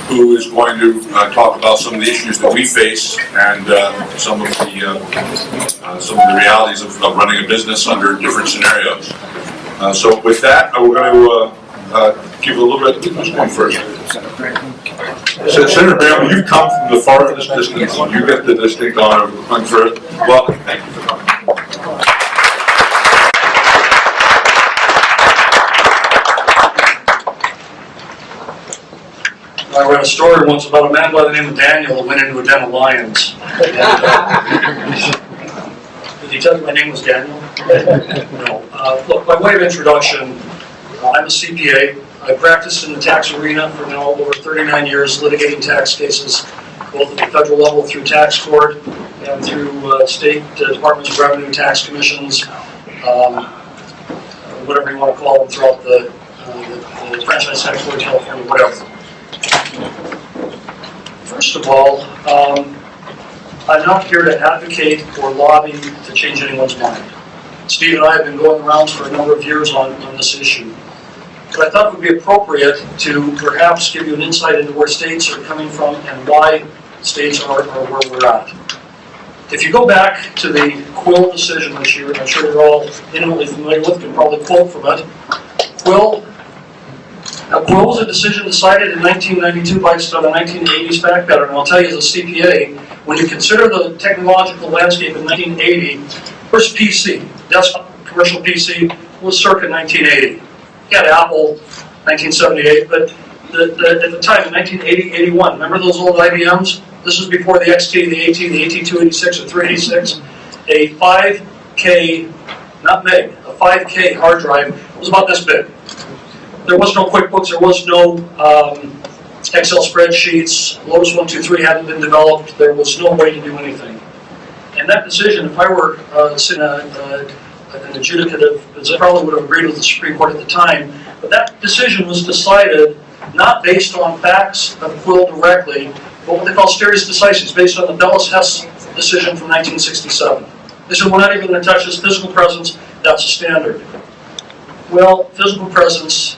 who is going to talk about some of the issues that we face and some of the realities of running a business under different scenarios. So with that, we're going to give a little bit. Who's going first? So Senator Bramble, you've come from the farthest distance, and you get the distinct honor of going first. Welcome. Thank you for coming. I read a story once about a man by the name of Daniel who went into a den of lions. Did he tell you my name was Daniel? No. Look, by way of introduction, I'm a CPA. I practiced in the tax arena for now over 39 years, litigating tax cases, both at the federal level through tax court and through state departments of revenue, tax commissions, whatever you want to call them, throughout the franchise tax board, California, whatever. First of all, I'm not here to advocate or lobby to change anyone's mind. Steve and I have been going around for a number of years on this issue. But I thought it would be appropriate to perhaps give you an insight into where states are coming from and why states are where we're at. If you go back to the Quill decision this year, and I'm sure you're all intimately familiar with, you can probably quote from it. Quill was a decision decided in 1992 based on a 1980s fact pattern. And I'll tell you as a CPA, when you consider the technological landscape in 1980, first PC, desktop commercial PC, was circa 1980. You had Apple, 1978, but at the time, in 1980, 81, remember those old IBMs? This was before the XT, the AT, the AT286, or 386. A 5K, not meg, a 5K hard drive was about this big. There was no QuickBooks, there was no Excel spreadsheets, Lotus 123 hadn't been developed, there was no way to do anything. And that decision, if I were sitting an adjudicative, I probably would have agreed with the Supreme Court at the time, but that decision was decided not based on facts of Quill directly, but what they call stare decisis, based on the Bellis-Hess decision from 1967. They said, we're not even going to touch this physical presence, that's a standard. Well, physical presence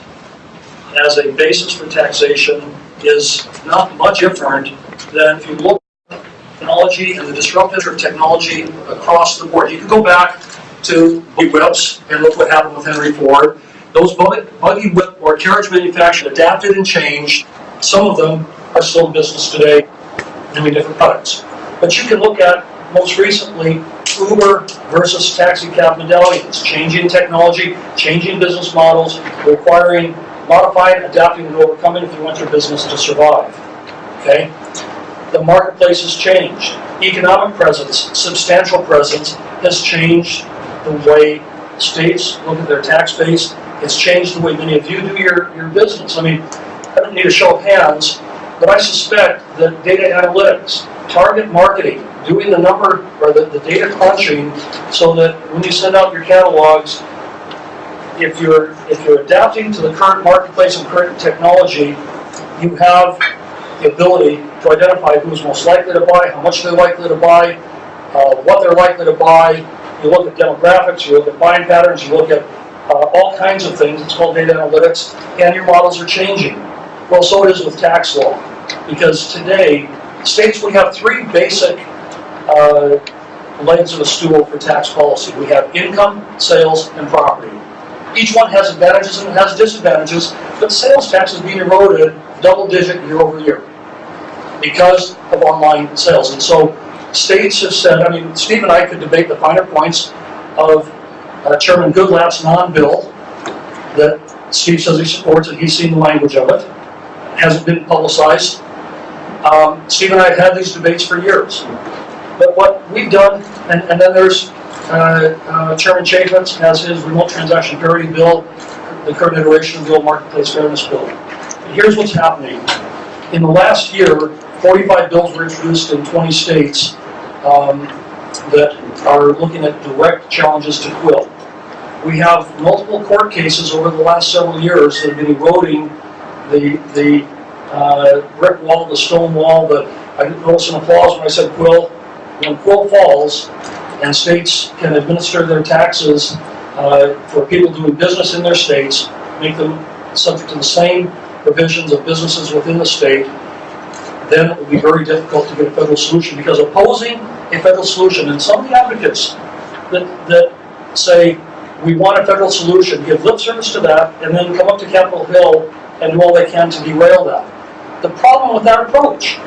as a basis for taxation is not much different than if you look at technology and the disruption of technology across the board. You can go back to buggy whips and look what happened with Henry Ford. Those buggy whip or carriage manufacturers adapted and changed. Some of them are still in business today doing different products. But you can look at, most recently, Uber versus taxi cab medallions, changing technology, changing business models, requiring modifying, adapting, and overcoming if you want your business to survive. Okay? The marketplace has changed. Economic presence, substantial presence, has changed the way states look at their tax base. It's changed the way many of you do your business. I mean, I don't need a show of hands, but I suspect that data analytics, target marketing, doing the number or the data crunching so that when you send out your catalogs, if you're adapting to the current marketplace and current technology, you have the ability to identify who's most likely to buy, how much they're likely to buy, what they're likely to buy. You look at demographics, you look at buying patterns, you look at all kinds of things. It's called data analytics, and your models are changing. Well, so it is with tax law, because today, states, we have three basic legs of a stool for tax policy. We have income, sales, and property. Each one has advantages and it has disadvantages, but sales tax is being eroded double-digit year over year because of online sales. And so states have said, I mean, Steve and I could debate the finer points of Chairman Goodlapp's non-bill that Steve says he supports, and he's seen the language of it. It hasn't been publicized. Steve and I have had these debates for years. But what we've done, and then there's Chairman Chaffetz has his remote transaction parity bill, the current iteration of the old marketplace fairness bill. And here's what's happening. In the last year, 45 bills were introduced in 20 states that are looking at direct challenges to Quill. We have multiple court cases over the last several years that have been eroding the brick wall, the stone wall. I noticed some applause when I said Quill. When Quill falls, and states can administer their taxes for people doing business in their states, make them subject to the same provisions of businesses within the state, then it would be very difficult to get a federal solution, because opposing a federal solution, and some of the advocates that say we want a federal solution, give lip service to that, and then come up to Capitol Hill and do all they can to derail that. The problem with that approach,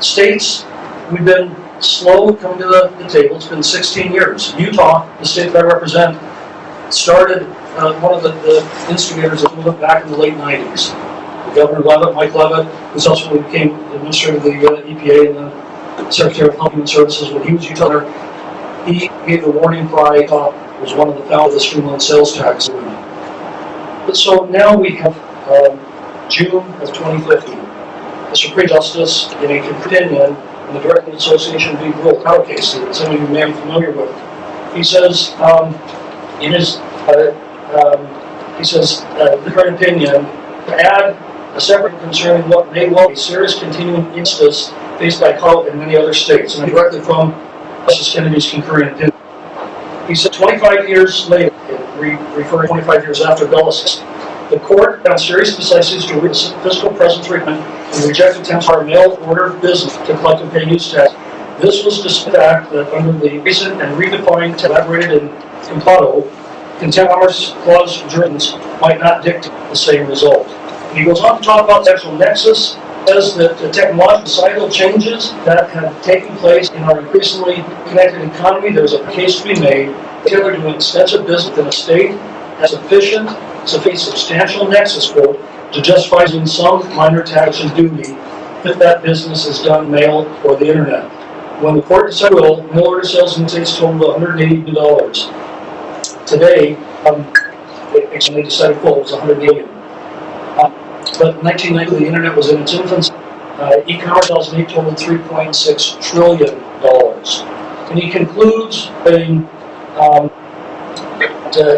states, we've been slow coming to the table. It's been 16 years. Utah, the state that I represent, started one of the instigators of the movement back in the late 90s. Governor Levitt, Mike Levitt, who subsequently became administrator of the EPA and the Secretary of Health and Human Services when he was Utah Governor, he gave the warning cry, was one of the founders of the streamlined sales tax. But so now we have June of 2015. The Supreme Justice, in a opinion in the Direct Association v. Rural Power case that some of you may be familiar with, he says in his the current opinion, to add a separate concerning what may well be a serious continuing injustice faced by Colorado and many other states, and directly from Justice Kennedy's concurring opinion. He said 25 years later, referring 25 years after Bellis, the court found serious necessities to reduce fiscal presence treatment and reject attempts by mail order business to collect and pay use tax. This was despite the fact that under the recent and redefined, elaborated in Compado, contempt hours clause jurisprudence might not dictate the same result. And he goes on to talk about the actual nexus, says that the technological societal changes that have taken place in our increasingly connected economy, there's a case to be made, tailored to extensive business within a state, has sufficient substantial nexus, quote, to justify using some minor tax and duty if that business is done mail or the internet. When the court decided mail order sales in the states totaled $182. Today, they decided, quote, it was $100 million. But in 1990, the internet was in its infancy. E-commerce sales in 2008 totaled $3.6 trillion. And he concludes saying,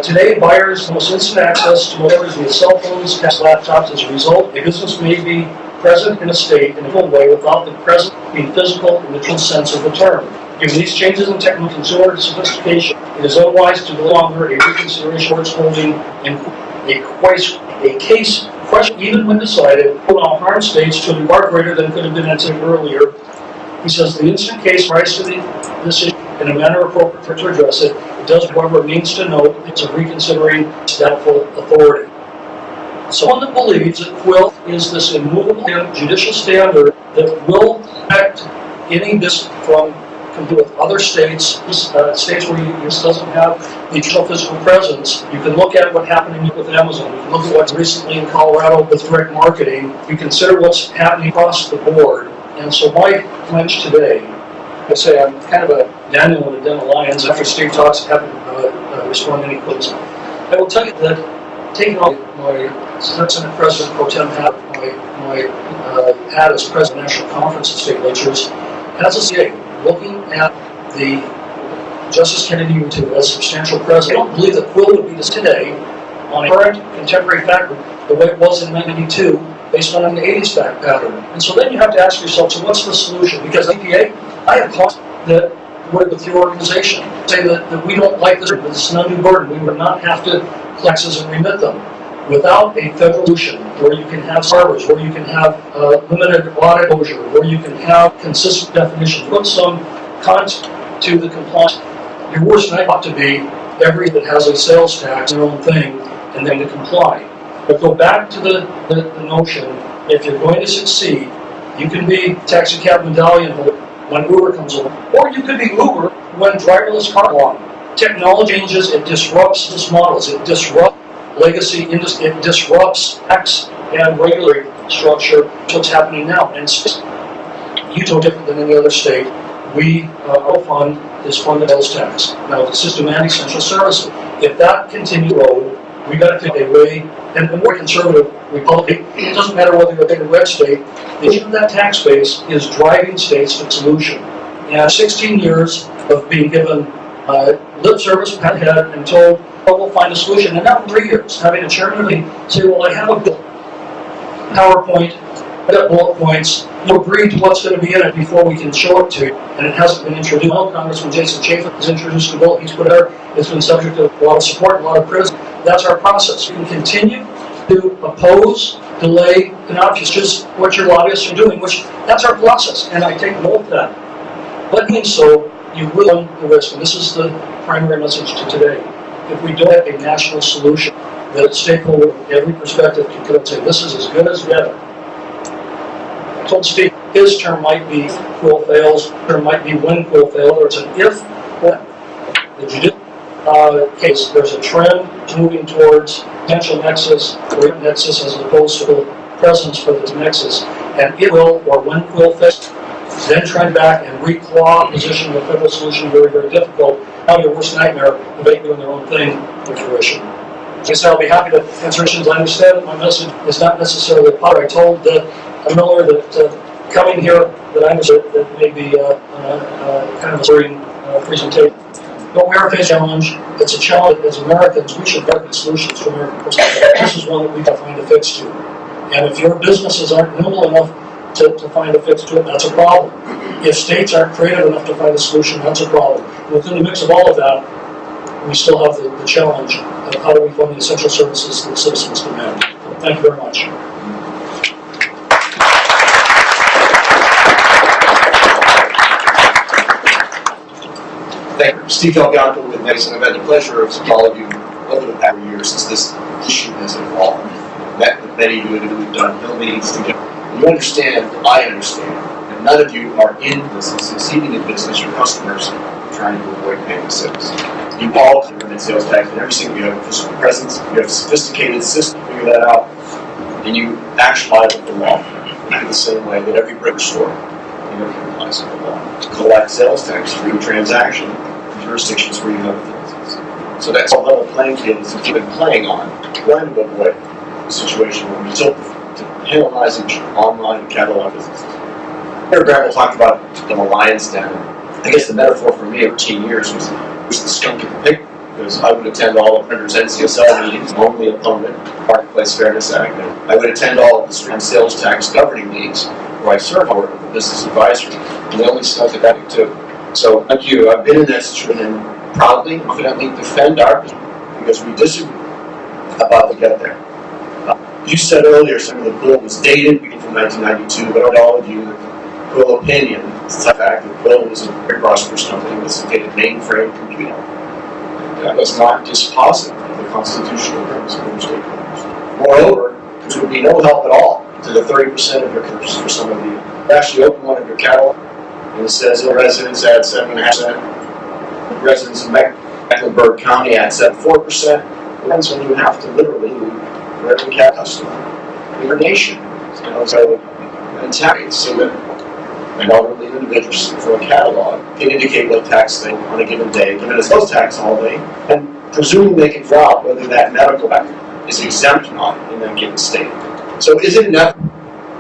today, buyers almost instant access to whatever via cell phones, laptops. As a result, a business may be present in a state in a full way without the present being physical in the true sense of the term. Given these changes in technical consumer sophistication, it is unwise to no longer a reconsideration towards holding in a case question, even when decided, will now harm states to a far greater than could have been anticipated earlier. He says the instant case rise to this issue in a manner appropriate for to address it. It does, however, means to note it's a reconsidering doubtful authority. Someone that believes that quill is this immovable judicial standard that will protect any this from compete with other states, states where this doesn't have the traditional physical presence. You can look at what happened with Amazon. You can look at what's recently in Colorado with direct marketing. You consider what's happening across the board. And so my pledge today, I say I'm kind of a Daniel in a den of lions after Steve talks, haven't responded to any questions. I will tell you that taking off my Senate President Pro Tem hat, my hat as President of the National Conference of State Legislatures, as a CA, looking at the Justice Kennedy as substantial president, I don't believe that quill would be this today on a current contemporary fact the way it was in 1992, based on an 80s fact pattern. And so then you have to ask yourself, so what's the solution? Because EPA, I have talked that work with your organization, say that we don't like this, it's an undue burden. We would not have to taxes and remit them. Without a federal solution where you can have harbors, where you can have limited audit closure, where you can have consistent definitions, put some content to the compliance. Your worst night ought to be every that has a sales tax, their own thing, and then to comply. But go back to the notion, if you're going to succeed, you can be taxi cab medallion holder when Uber comes along, or you could be Uber when driverless car along. Technology changes, it disrupts business models, it disrupts legacy industry, it disrupts tax and regulatory structure. That's what's happening now. And it's Utah different than any other state. Our fund is funded sales tax. Now, the systematic central services. If that continues to grow, we got to take a way, and the more conservative Republican, it doesn't matter whether you're a big or red state, the issue of that tax base is driving states to solution. And 16 years of being given lip service, pat head, and told, well, we'll find a solution. And now 3 years, having a chairman of the say, well, I have a bill, PowerPoint, I got bullet points, you agree to what's going to be in it before we can show it to you, and it hasn't been introduced. Well, Congressman Jason Chafin has introduced the bill, he's put it there, it's been subject to a lot of support, a lot of criticism. That's our process. We can continue to oppose delay, it's just what your lobbyists are doing, which that's our process, and I take note of that. But doing so, you will run the risk, and this is the primary message to today. If we don't have a national solution that stakeholder from every perspective can come and say, this is as good as the other. I told Steve, his term might be quill fails, term might be when quill fails, or it's an if, when. The judicial case, there's a trend moving towards potential nexus, or nexus as opposed to presence for the nexus, and it will, or when quill fails, then try back and reclaw position of a federal solution, very, very difficult. Now your worst nightmare, the bank doing their own thing to fruition. I guess I'll be happy to answer questions. I understand that my message is not necessarily power. I told Miller that coming here, that I was that may be kind of a boring presentation. But we are facing a challenge. It's a challenge as Americans. We should work at solutions to American perspective. This is one that we can find a fix to. And if your businesses aren't nimble enough to find a fix to it, that's a problem. If states aren't creative enough to find a solution, that's a problem. And within the mix of all of that, we still have the challenge of how do we fund the essential services that citizens demand. Thank you very much. Thank you. Steve DelBianco with Medicine. I've had the pleasure of seeing all of you over the past years since this issue has evolved. Met with many of you and we've done Hill meetings together. You understand, I understand, and none of you are in business, succeeding in business, your customers trying to avoid paying the sales. You all can earn sales tax and every single, you have a physical presence, you have a sophisticated system to figure that out, and you actually apply the law in the same way that every brick store applies the law. Collect sales tax for your transaction in jurisdictions where you have businesses. So that's a level playing field that you've been playing on, trying to avoid the situation where we tilt to penalizing online and catalog businesses. Here, Bramble talked about an alliance down. I guess the metaphor for me over 10 years was the skunk in the pig, because I would attend all of Printer's NCSL meetings, only opponent, Marketplace Fairness Act. I would attend all of the street sales tax governing meetings where I serve on the business advisory, and the only skunk at that too. So, like you, I've been in that situation and proudly, confidently defend our position because we disagree about the get there. You said earlier some of the bill was dated, beginning from 1992, but all of you, the Quill opinion, it's the fact that Quill was a very prosperous company with sophisticated mainframe computing. That was not dispositive of the constitutional purpose of the stakeholders. Moreover, there would be no help at all to the 30% of your customers for some of you. You actually open one of your catalog, and it says residents add 7.5%, residents in Mecklenburg County add 4%. That's when you have to literally for every cat customer in your nation. So and so that an elderly individual for a catalog can indicate what tax they on a given day, given a sales tax holiday, and presuming they can figure out whether that medical record is exempt or not in that given state. So is it inevitable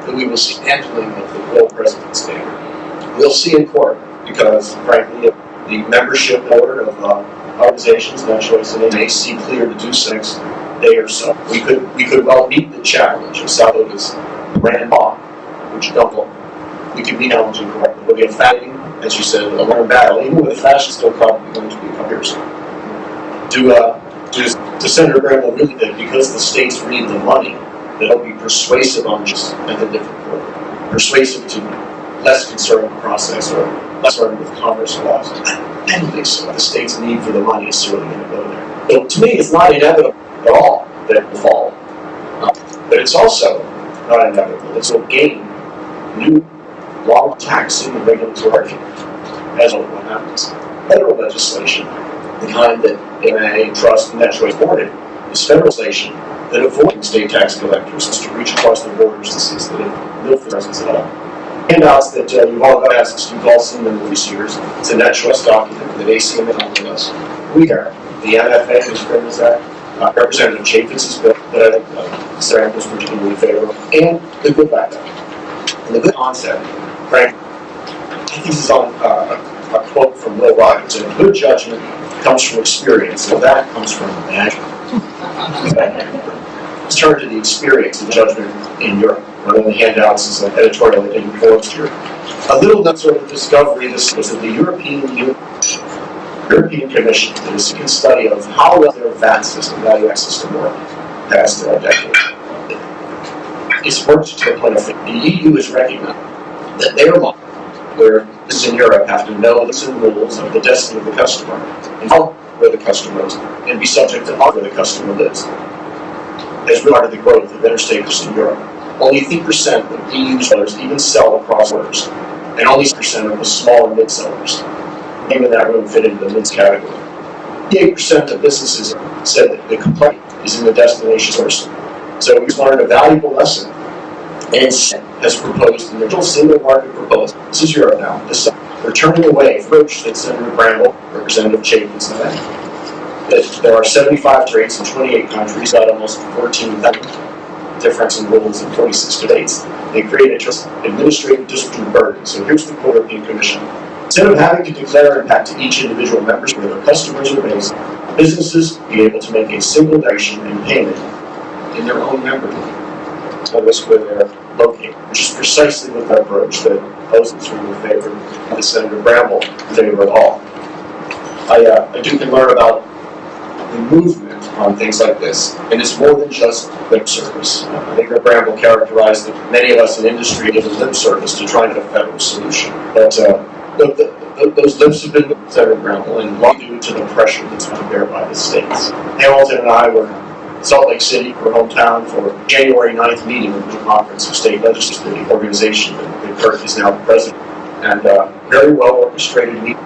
that we will see handling of the Quill President standard? We'll see in court because, frankly, the membership order of organizations, no choice, and they may see clear to do so next day or so. We could well meet the challenge of South Dakota's brand law, which don't look. We could be challenging correctly. There'll be a fighting, as you said, a long battle, even with a fashion still probably going to be a couple years. To Senator Bramble really that because the states need the money, that'll be persuasive on just at the different court. Persuasive to less concerned process or less concerned with commerce laws. I don't think so. The state's need for the money is certainly going to go there. So to me, it's not inevitable at all that it will fall. But it's also not inevitable. It's will gain new law taxing and regulatory as well what happens. Federal legislation, the kind that ACMA, Trust, and Metro supported, is federal legislation that avoids state tax collectors to reach across the borders to see that it no presence at all. Handouts that you've all got asked Steve Olson in these years. It's a net trust document that ACMA with us. We are the NFA, the Fairness Act, Representative Chaffetz's bill that I think Sarah was particularly favorable, and the good backup. And the good concept, frankly, I think this is on a quote from Will Rogers, and good judgment comes from experience, so that comes from management. Let's turn to the experience and judgment in Europe. One of the handouts is an editorial that you posted here. A little sort of discovery this was that the European Commission did a second study of how well their VAT system, value add system, worked past a decade. it's worked to the point of the EU is recognized that their law, where this in Europe, have to know the rules of the destiny of the customer and how where the customer is and be subject to where the customer lives. As part of the growth of interstate in Europe, only 3% of EU sellers even sell across borders, and only 6% of the small and mid sellers, even in that room, fit into the mid category. 88% of businesses said that the complaint is in the destination source. So we've learned a valuable lesson, and has proposed an original single market proposal. This is Europe now. They're turning away from the approach that Senator Bramble, Representative Chapin said, that there are 75 traits in 28 countries, got almost 14,000 difference in rules in 26 states. They create an administrative dispute burden. So here's the quote of the Commission. Instead of having to declare impact to each individual member where their customers are based, businesses be able to make a single declaration and payment in their own member notice where they're located, which is precisely what the approach that opposes from the favor of Senator Bramble in favor of all. I do can learn about the movement on things like this, and it's more than just lip service. I think that Bramble characterized that many of us in industry give lip service to try to get a federal solution. But those lips have been Senator Bramble, and largely due to the pressure that's been bear by the states. Hamilton and I were in Salt Lake City, our hometown, for January 9th meeting of the Conference of State Legislatures, the organization that Curt is now the president, and very well orchestrated meeting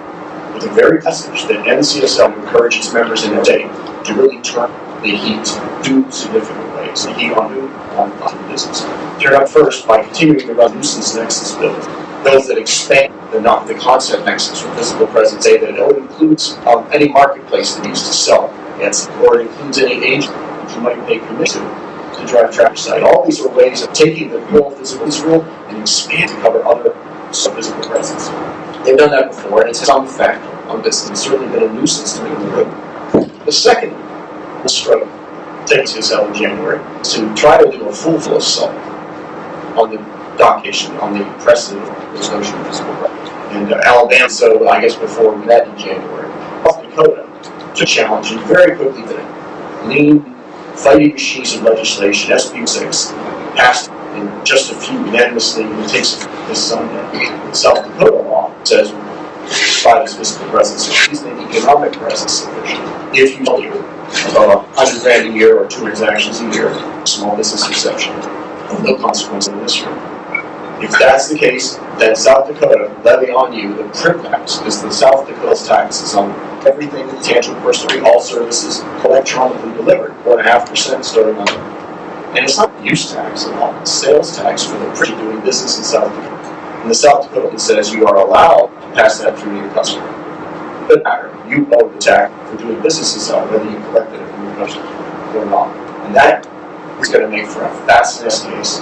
with a very message that NCSL encourage its members in the state to really turn the heat two significant ways. The heat on the business. Turn up first by continuing to run nuisance nexus bills that expand the concept nexus or physical presence, say that it includes any marketplace that needs to sell against, or it includes any agent that you might pay commission to drive traffic site. All these are ways of taking the real physical rule and expand to cover other physical presence. They've done that before, and it's had some effect on business. It's certainly been a nuisance to me in the road. The second stroke takes NCSL in January is to try to do a full assault on the docation, on the precedent of this notion of physical presence. And Alabama, so I guess before we met in January, South Dakota took challenge and very quickly did it. Lean fighting machines of legislation, SB 6, passed in just a few unanimously. It takes this Sunday. South Dakota law says by this physical presence, is the economic presence sufficient? If you value $100,000 a year or 2 transactions a year, small business exception, of no consequence in this room. If that's the case, then South Dakota levy on you the PRIP tax, because the South Dakota's taxes on everything that's tangible personally, all services electronically delivered, 1.5% starting on it. And it's not use tax at all, it's sales tax for the PRIP doing business in South Dakota. And the South Dakota says you are allowed to pass that through to your customer. It doesn't matter, you owe the tax for doing business in South, whether you collected it from your customer or not. And that is going to make for a fast case.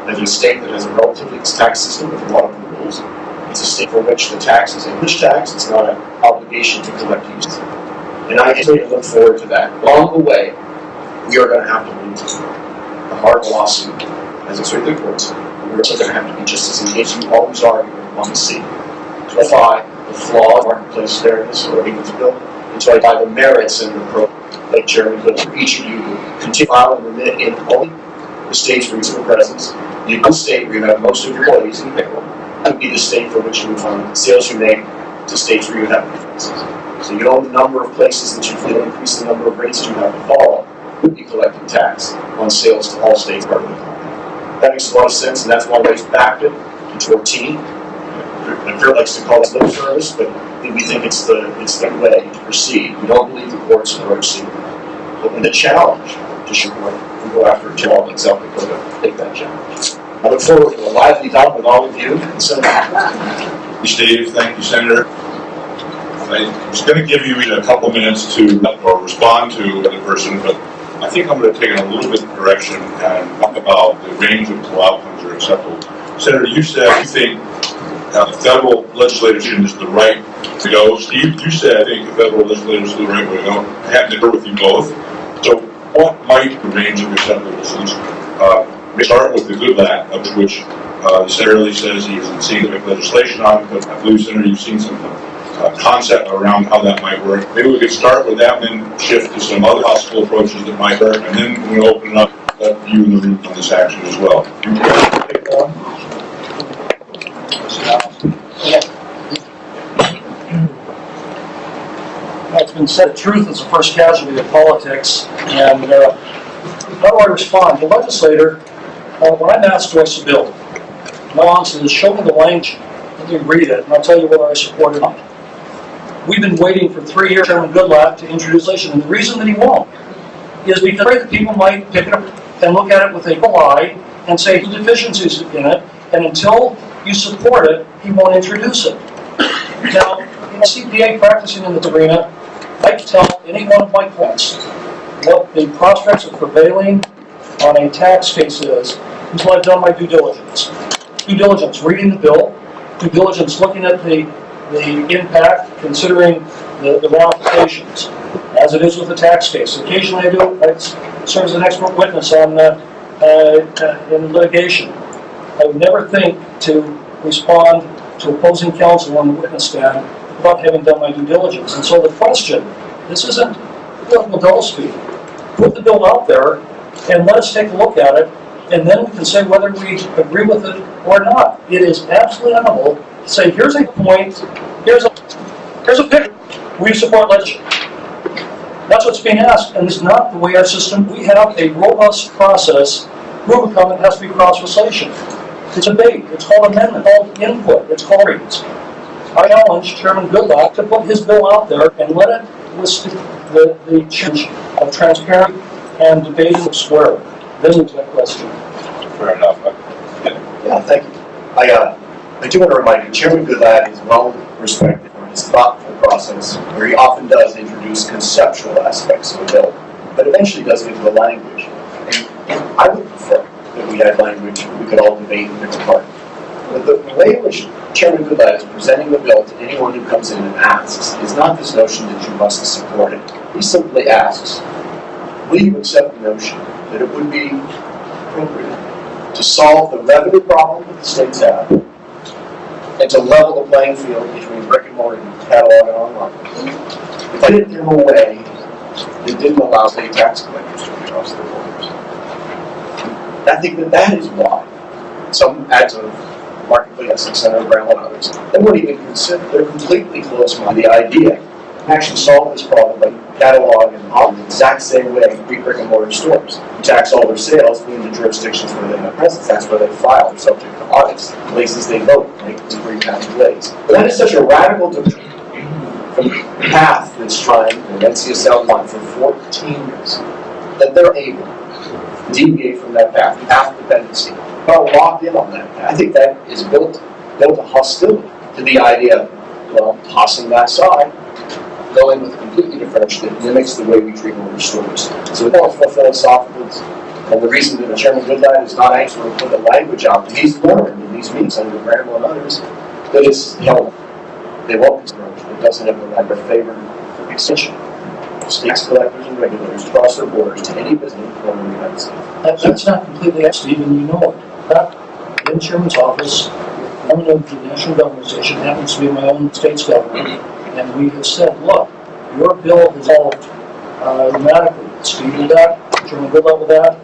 As a state that has a relatively tax system with a lot of rules, it's a state for which the tax is English tax, it's not an obligation to collect uses. And I continue to look forward to that. Along the way, we are going to have to lose a hard lawsuit as it's with the courts. We're also going to have to be just as engaged you always are on the sea. To apply the flaw of marketplace fairness or equal bill, and to apply the merits and the pro, like Jeremy Bill, for each of you to continue to file and remit in only the state's reasonable presence. The one state where you have most of your employees in payroll, that would be the state for which you would find sales you make to states where you have differences. So you know the number of places that you feel increase the number of rates you have to follow would be collecting tax on sales to all states part of the country. That makes a lot of sense, and that's why we backed it in 14. Curt likes to call it lip service, but we think it's the way to proceed. We don't believe the courts are the right. But when the challenge to show we go after a job in South Dakota, take that challenge. I look forward to a lively talk with all of you. Thank you, Steve. Thank you, Senator. I was going to give you a couple minutes to respond to the person, but I think I'm going to take it a little bit of direction and talk about the range of outcomes that are acceptable. Senator, you said you think federal legislation is the right to go. Steve, you said I think the federal legislation is the right way to go. I happen to agree with you both. So what might the range of acceptable solutions? We start with the good lab, of which the Senator really says he hasn't seen the legislation on it, but I believe, Senator, you've seen some concept around how that might work. Maybe we could start with that and then shift to some other possible approaches that might work, and then we open it up you in the room on this action as well. Pick one. It's been said, truth is the first casualty of politics, and how do I respond? The legislator, when I'm asked to bill, my answer is show me the language, let me read it, and I'll tell you whether I support it or not. We've been waiting for 3 years for Chairman Goodlatte to introduce legislation, and the reason that he won't is because that people might pick it up and look at it with a critical eye and say the deficiencies in it, and until you support it, he won't introduce it. Now, in a CPA practicing in the arena, I can tell any one of my clients what the prospects of prevailing on a tax case is until I've done my due diligence. Due diligence, reading the bill, due diligence, looking at the impact, considering the ramifications, as it is with the tax case. Occasionally I serve as an expert witness on in litigation. I would never think to respond to opposing counsel on the witness stand without having done my due diligence. And so the question, this isn't political doublespeak. Put the bill out there and let us take a look at it, and then we can say whether we agree with it or not. It is absolutely unable to say, here's a point, here's a picture, we support legislation. That's what's being asked, and it's not the way our system, we have a robust process. Rubicon, it has to be cross-legislation. It's a debate, it's called amendment, it's called input, it's called reads. I challenge Chairman Goodlatte to put his bill out there and let it list the change of transparent and debating square. Then to that question. Fair enough. Yeah, thank you. I do want to remind you, Chairman Goodlatte is well respected for his thoughtful process, where he often does introduce conceptual aspects of a bill, but eventually does get to the language. And I would prefer that we had language we could all debate and pick apart. But the way in which Chairman Goodlatte is presenting the bill to anyone who comes in and asks is not this notion that you must support it. He simply asks, will you accept the notion that it would be appropriate to solve the revenue problem that the states have and to level the playing field between brick and mortar catalog and online? If I did it in a way that didn't allow state tax collectors to cross their borders. I think that is why some acts of Marketplace and Senator Bramble and others, they won't even consider, they're completely close-minded. The idea to actually solve this problem by catalog and on the exact same way brick and mortar stores. You tax all their sales in the jurisdictions where they have presence. That's where they file. They're subject to audits. Places they vote, make the free county ways. But that is such a radical departure from the path that's trying, and NCSL won for 14 years, that they're able to deviate from that path dependency. Well, locked in on that path. I think that is built a hostility to the idea of, well, tossing that aside, going with a completely different approach that mimics the way we treat mortar stores. So it's all philosophical, and the reason that Chairman Goodlatte is not anxious to put the language out, he's learned in these meetings under Bramble and others, that it's, they won't consider it doesn't have the right of favor extension. Tax collectors and regulators cross their borders to any business in the United States. That's not completely up, Stephen, you know it. That, in the Chairman's office, one of the National Government Association happens to be my own state's government, and we have said, look, your bill has evolved dramatically. Steve with that, Chairman Goodlatte with that,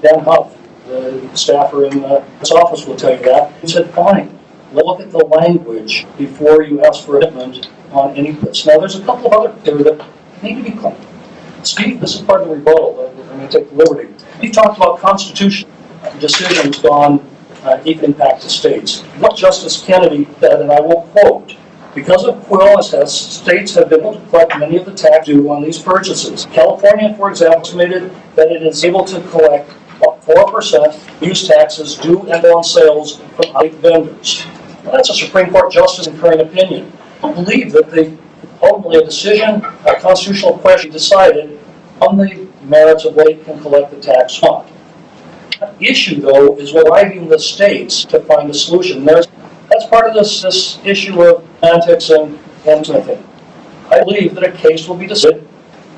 Dan Huff, the staffer in his office will tell you that. He said, fine, look at the language before you ask for amendment on any place. Now, there's a couple of other things that need to be clear. Steve, this is part of the rebuttal. I'm going to take the liberty. He talked about constitutional decisions on equal impact to states. What Justice Kennedy said, and I will quote, because of Quill, states have been able to collect many of the tax due on these purchases. California, for example, estimated that it is able to collect about 4% use taxes due and on sales from out vendors. Well, that's a Supreme Court justice in current opinion. I don't believe that ultimately a decision, a constitutional question decided on the merits of what it can collect the tax on. The issue, though, is driving the states to find a solution. That's part of this issue of semantics and anything. I believe that a case will be decided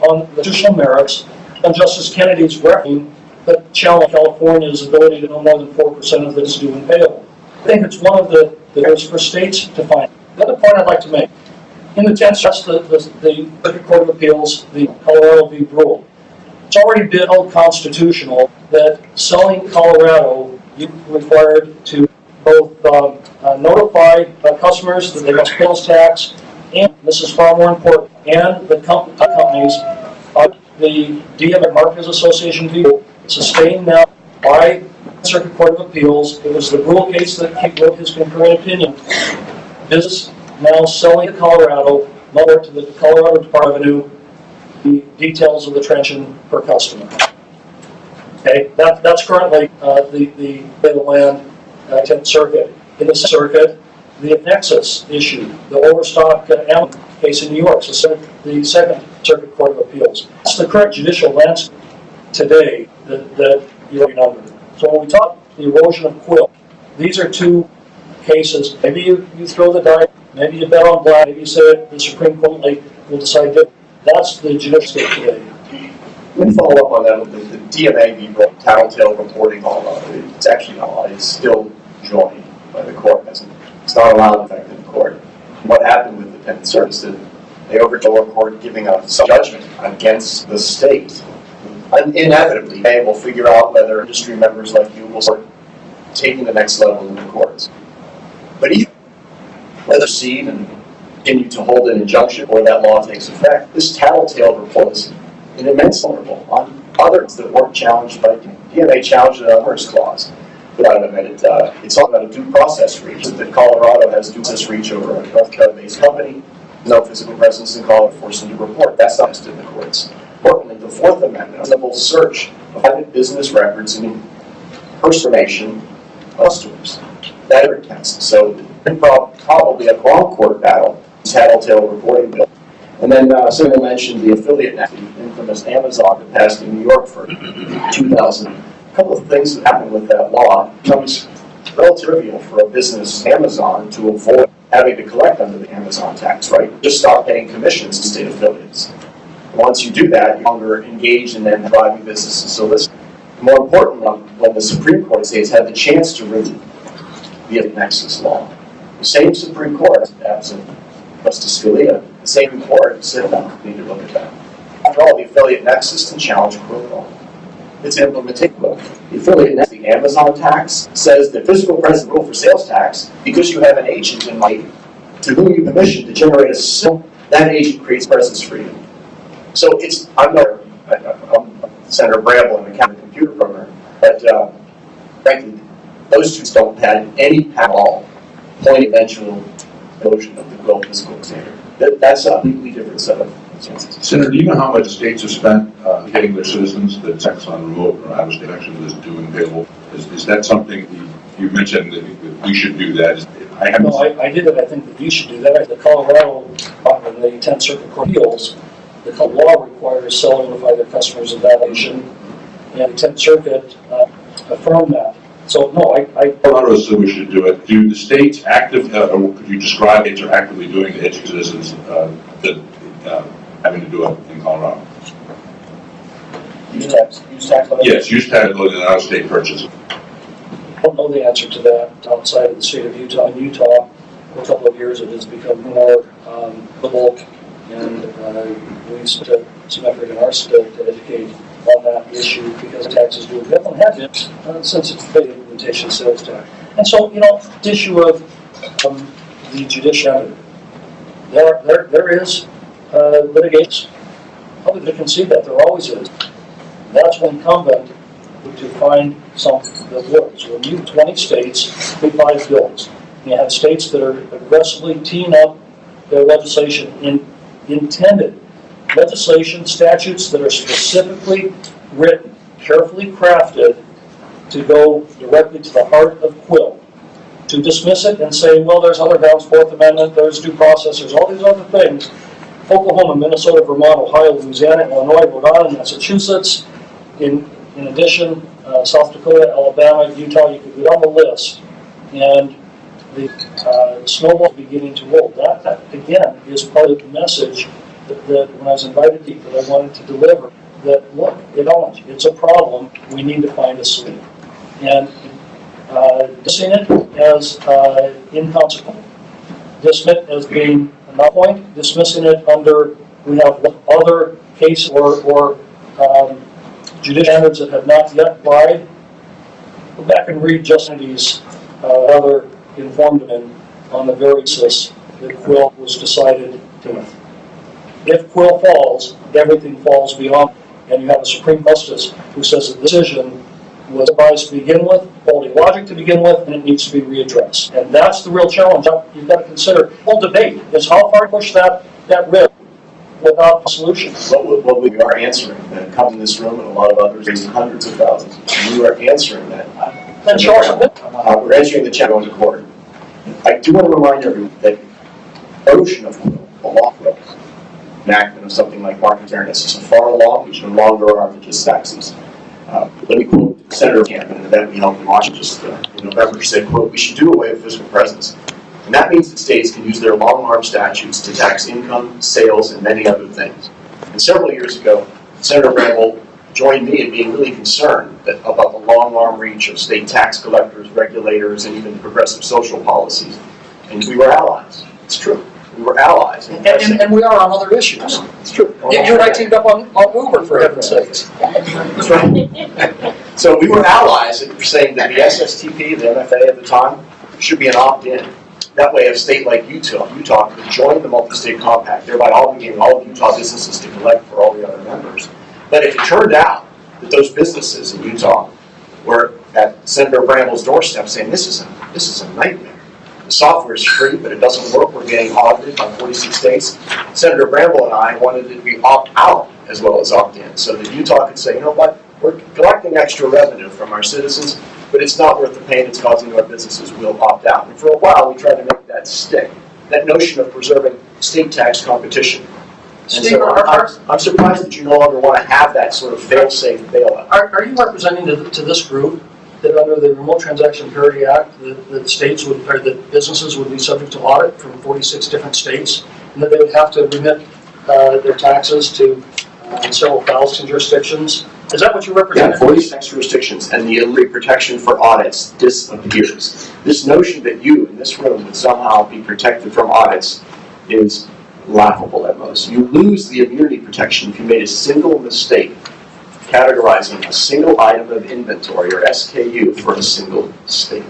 on the constitutional merits, and Justice Kennedy's reckoning that challenge California's ability to no more than 4% of it is due and payable. I think it's one of the areas for states to find. The other point I'd like to make, in the 10th, that's the Circuit Court of Appeals, the Colorado v. Bramble. It's already been held constitutional that selling Colorado, you required to both notify customers that they must pay sales tax, and this is far more important, and the companies, the DMA Marketers Association vehicle, sustained now by Circuit Court of Appeals. It was the Brule case that wrote his concurring opinion. Business now selling to Colorado, lower to the Colorado Department of Revenue, the details of the transaction per customer. Okay, that's currently the land 10th Circuit. In the circuit, the Nexus issue, the overstock Allen case in New York, so the Second Circuit Court of Appeals. That's the current judicial landscape today that you're under. So when we talk the erosion of quill, these are two cases. Maybe you throw the die, maybe you bet on black, maybe you say the Supreme Court will decide that. That's the judicial state today. Let me follow up on that with the DMA tattletale reporting Colorado. It's actually not allowed. It's still joined by the court. It's not allowed, in fact, in the court. What happened with the 10th Circuit is that they overturned a court giving a judgment against the state. Inevitably, they will figure out whether industry members like you will start taking the next level in the courts. But even whether proceed and continue to hold an injunction or that law takes effect, this tattletale report is an immense vulnerable on others that weren't challenged by DMA challenged an onerous clause. Without a minute, it's all about a due process reach. That Colorado has due process reach over a North Carolina-based company, no physical presence in Colorado, forcing to report. That's not just in the courts. Importantly, the Fourth Amendment, a simple search of private business records and information of customers. That are text. So probably a long court battle, tattletale reporting bill. And then someone mentioned the affiliate net, the infamous Amazon that passed in New York for 2000. A couple of things that happened with that law. It becomes relatively trivial for a business, Amazon, to avoid having to collect under the Amazon tax, right? Just stop paying commissions to state affiliates. Once you do that, you're no longer engaged in then driving businesses. So this, more importantly, when the Supreme Court states had the chance to review the Nexus law, the same Supreme Court, absent Justice Scalia, the same court said, no, we need to look at that. After all, the affiliate nexus can challenge criminal. It's implementation. The affiliate nexus, the Amazon tax, says that physical presence rule for sales tax, because you have an agent in mind to whom you permission to generate a sale, that agent creates presence freedom. So it's, I'm Senator Bramble and a computer programmer, but frankly, those two don't have any at all point eventual notion of the global physical standard. That's a completely different set of circumstances. Senator, do you know how much states have spent getting their citizens the tax on remote or out of state action is doing payable? Is that something you mentioned that we should do that? I did it. I think that you should do that. The Colorado, in the 10th Circuit Court of Appeals, the law requires sellers to notify their customers of that action, and the 10th Circuit affirmed that. So no, Colorado said we should do it. Do the states or could you describe states are actively doing the education citizens having to do it in Colorado? Use tax. Yes, use tax loading and out-of-state purchase. I don't know the answer to that outside of the state of Utah. In Utah, for a couple of years, it has become more the bulk, and we spent some effort in our state to educate on that issue because taxes do definitely have it since it's the implementation of sales tax. And so, the issue of the judiciary, there is litigation. Probably they concede that there always is. That's when incumbent to find something that works. When you have 20 states, 5 bills, and you have states that are aggressively teeing up their legislation intended legislation, statutes that are specifically written, carefully crafted to go directly to the heart of quill. To dismiss it and say, well, there's other grounds, Fourth Amendment, there's due process, there's all these other things. Oklahoma, Minnesota, Vermont, Ohio, Louisiana, Illinois, Rhode Island, Massachusetts. In addition, South Dakota, Alabama, Utah, you could go down the list. And the snowball is beginning to roll. That again, is part of the message that when I was invited to that I wanted to deliver, that look, it's a problem, we need to find a solution. And dismissing it as inconsequential, dismissing it as being a point, dismissing it under we have other case or judicial standards that have not yet applied, go back and read Justice other informed on the very basis that Quill was decided to. If Quill falls, everything falls beyond, and you have a Supreme Justice who says the decision was biased to begin with, faulty logic to begin with, and it needs to be readdressed. And that's the real challenge. You've got to consider. The whole debate is how far to push that risk without a solution. What we are answering, that comes in this room and a lot of others, raising hundreds of thousands. We are answering that. Then show us a bit. We're answering the check going to court. I do want to remind everyone that the notion of the law of enactment of something like market fairness is so far along, which no longer are just taxes. Let me quote Senator Camp in an event we held in Washington just in November. She said, quote, "We should do away with fiscal presence. And that means that states can use their long-arm statutes to tax income, sales, and many other things." And several years ago, Senator Bramble joined me in being really concerned about the long-arm reach of state tax collectors, regulators, and even progressive social policies. And we were allies. It's true. We were allies. And we are on other issues. It's true. You and I teamed up on Uber, for heaven's sakes. That's right. So we were allies in saying that the SSTP, the MFA at the time, should be an opt-in. That way, a state like Utah could join the multi-state compact, thereby obligating all of Utah businesses to collect for all the other members. But if it turned out that those businesses in Utah were at Senator Bramble's doorstep saying, this is a nightmare. The software is free, but it doesn't work. We're getting audited by 46 states. Senator Bramble and I wanted it to be opt-out as well as opt-in, so that Utah could say, you know what, we're collecting extra revenue from our citizens, but it's not worth the pain it's causing our businesses. We'll opt out. And for a while, we tried to make that stick. That notion of preserving state tax competition. And Steve, I'm surprised that you no longer want to have that sort of fail-safe bailout. Are you representing to this group that under the Remote Transaction Parity Act, that states would, or that businesses would be subject to audit from 46 different states, and that they would have to remit their taxes to several thousand jurisdictions? Is that what you represent? Yeah, 46 jurisdictions, and the illegal protection for audits disappears. This notion that you in this room would somehow be protected from audits is laughable at most. You lose the immunity protection if you made a single mistake categorizing a single item of inventory, or SKU, for a single state.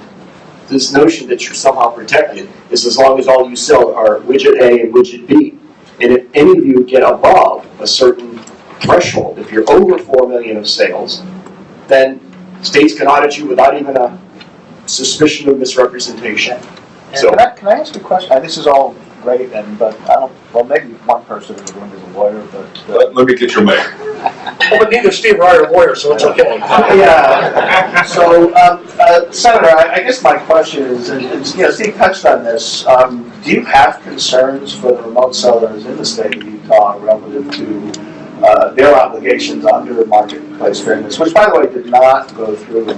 This notion that you're somehow protected is as long as all you sell are widget A and widget B. And if any of you get above a certain threshold, if you're over 4 million of sales, then states can audit you without even a suspicion of misrepresentation. So, can I ask a question? This is all great, but I don't. Well, maybe one person in the room is a lawyer, but Let me get your mic. Well, but neither Steve and I are lawyers, so it's okay. yeah. So, Senator, I guess my question is, and Steve touched on this. Do you have concerns for the remote sellers in the state of Utah relative to their obligations under marketplace fairness, which, by the way, did not go through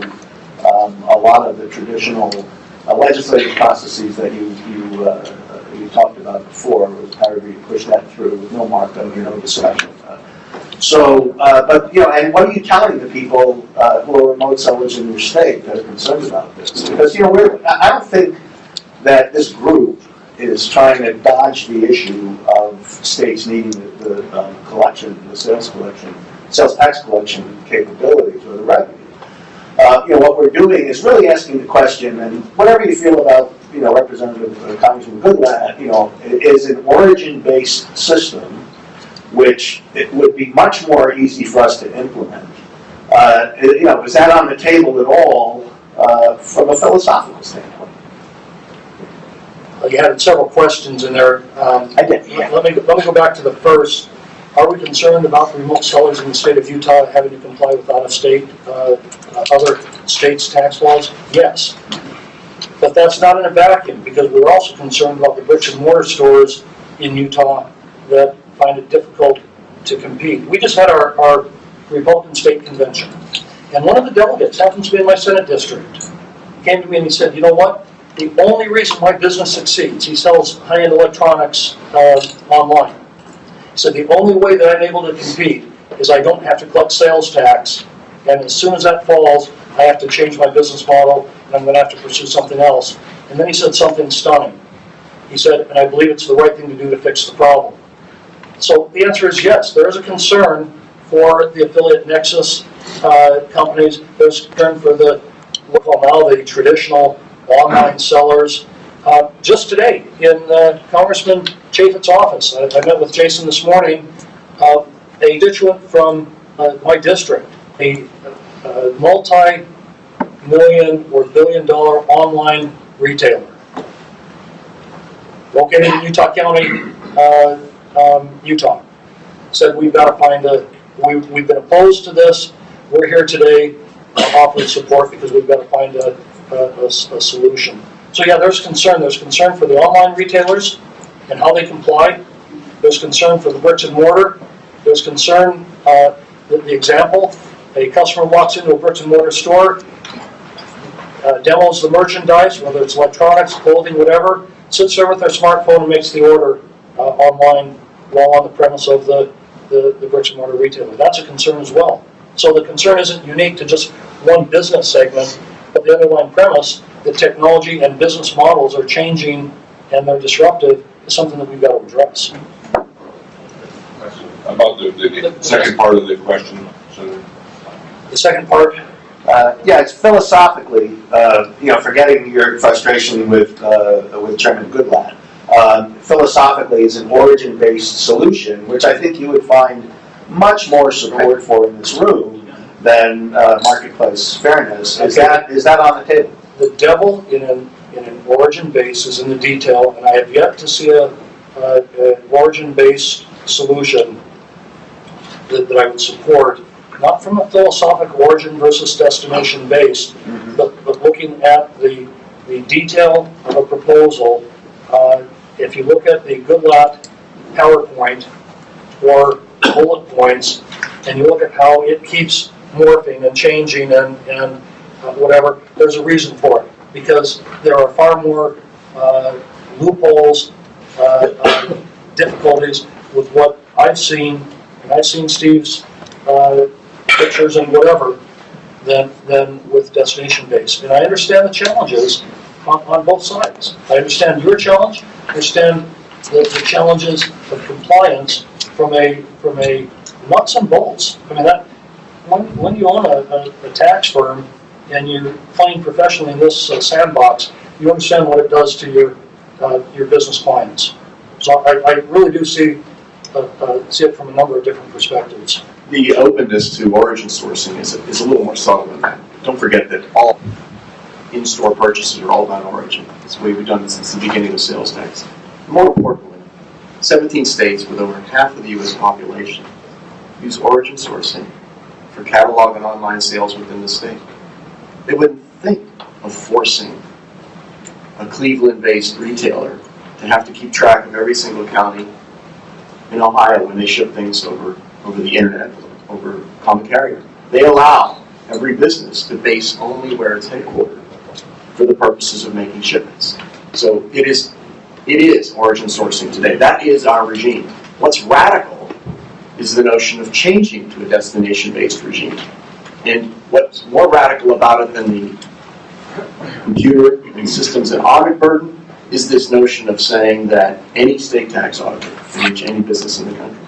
a lot of the traditional legislative processes that you talked about before? It was however you push that through with no markup, no discussion. So, but and what are you telling the people who are remote sellers in your state that are concerned about this? Because I don't think that this group is trying to dodge the issue of states needing the collection, the sales tax collection capabilities or the revenue. What we're doing is really asking the question, and whatever you feel about, Representative Congressman Goodlatte, is an origin-based system, which it would be much more easy for us to implement. Is that on the table at all from a philosophical standpoint? You had several questions in there. I did. Yeah. Let me go back to the first. Are we concerned about the remote sellers in the state of Utah having to comply with out-of-state, other states' tax laws? Yes. But that's not in a vacuum, because we're also concerned about the bricks and mortar stores in Utah that find it difficult to compete. We just had our Republican state convention, and one of the delegates happens to be in my Senate district. He came to me and he said, you know what? The only reason my business succeeds, he sells high-end electronics online. He said, the only way that I'm able to compete is I don't have to collect sales tax, and as soon as that falls, I have to change my business model, and I'm going to have to pursue something else. And then he said something stunning. He said, and I believe it's the right thing to do to fix the problem. So the answer is yes, there is a concern for the affiliate nexus companies. There's concern for the, what we call now the traditional online sellers. Just today, in Congressman Chaffetz's office, I met with Jason this morning, a constituent from my district, a multi-million or billion-dollar online retailer located in Utah County, Utah, said we've got to find we've been opposed to this. We're here today offering support because we've got to find a solution. So yeah, there's concern. There's concern for the online retailers and how they comply. There's concern for the bricks and mortar. There's concern, the example, a customer walks into a bricks and mortar store, demos the merchandise, whether it's electronics, clothing, whatever, sits there with their smartphone and makes the order online while on the premise of the bricks and mortar retailer. That's a concern as well. So the concern isn't unique to just one business segment, but the underlying premise that technology and business models are changing and they're disruptive is something that we've got to address. About the second part of the question, Senator. The second part, Yeah, it's philosophically, forgetting your frustration with Chairman Goodlatte, philosophically is an origin-based solution, which I think you would find much more support for in this room than marketplace fairness. Is that on the table? the devil in an origin base is in the detail, and I have yet to see a origin-based solution that I would support, not from a philosophical origin versus destination based, but looking at the detail of a proposal. If you look at the Goodlatte PowerPoint or bullet points, and you look at how it keeps morphing and changing and whatever, there's a reason for it, because there are far more loopholes, difficulties with what I've seen, and I've seen Steve's pictures and whatever, than with destination based. And I understand the challenges on both sides. I understand your challenge. I understand the challenges of compliance from a nuts and bolts. I mean, that when you own a tax firm and you're playing professionally in this sandbox, you understand what it does to your business clients. So I really do see it from a number of different perspectives. The openness to origin sourcing is a little more subtle than that. Don't forget that all in-store purchases are all about origin. That's the way we've done it since the beginning of sales tax. More importantly, 17 states with over half of the U.S. population use origin sourcing for catalog and online sales within the state. They wouldn't think of forcing a Cleveland-based retailer to have to keep track of every single county in Ohio when they ship things over the internet, over common carrier. They allow every business to base only where it's headquartered for the purposes of making shipments. So it is origin sourcing today. That is our regime. What's radical is the notion of changing to a destination-based regime. And what's more radical about it than the computer and systems and audit burden is this notion of saying that any state tax auditor can reach any business in the country.